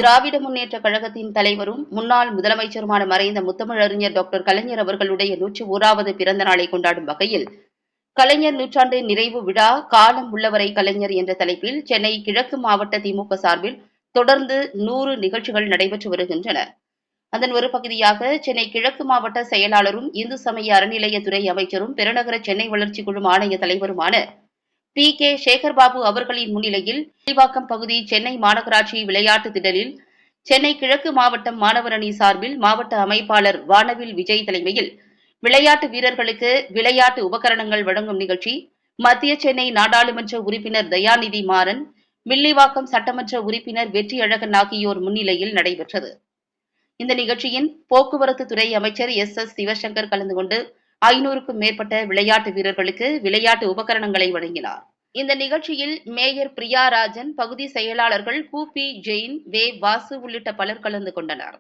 திராவிட முன்னேற்ற கழகத்தின் தலைவரும் முன்னாள் முதலமைச்சருமான மறைந்த முத்தமிழறிஞர் டாக்டர் கலைஞர் அவர்களுடைய 101வது பிறந்த நாளை கொண்டாடும் வகையில் கலைஞர் நூற்றாண்டு நிறைவு விழா காலம் உள்ளவரை கலைஞர் என்ற தலைப்பில் சென்னை கிழக்கு மாவட்ட திமுக சார்பில் தொடர்ந்து 100 நிகழ்ச்சிகள் நடைபெற்று வருகின்றன. அதன் ஒரு பகுதியாக சென்னை கிழக்கு மாவட்ட செயலாளரும் இந்து சமய அறநிலையத்துறை அமைச்சரும் பெருநகர சென்னை வளர்ச்சி குழும ஆணைய தலைவருமான கே சேகர்பாபு அவர்களின் முன்னிலையில் வில்லிவாக்கம் பகுதி சென்னை மாநகராட்சி விளையாட்டு திடலில் சென்னை கிழக்கு மாவட்டம் மாணவர் அணி சார்பில் மாவட்ட அமைப்பாளர் வானவில் விஜய் தலைமையில் விளையாட்டு வீரர்களுக்கு விளையாட்டு உபகரணங்கள் வழங்கும் நிகழ்ச்சி மத்திய சென்னை நாடாளுமன்ற உறுப்பினர் தயாநிதி மாறன், வில்லிவாக்கம் சட்டமன்ற உறுப்பினர் வெற்றியழகன் ஆகியோர் முன்னிலையில் நடைபெற்றது. இந்த நிகழ்ச்சியின் போக்குவரத்து துறை அமைச்சர் எஸ் சிவசங்கர் கலந்து கொண்டு 500க்கும் மேற்பட்ட விளையாட்டு வீரர்களுக்கு விளையாட்டு உபகரணங்களை வழங்கினார். இந்த நிகழ்ச்சியில் மேயர் பிரியாராஜன், பகுதி செயலாளர்கள் பி ஜெயின், வாசு உள்ளிட்ட பலர் கலந்து கொண்டனர்.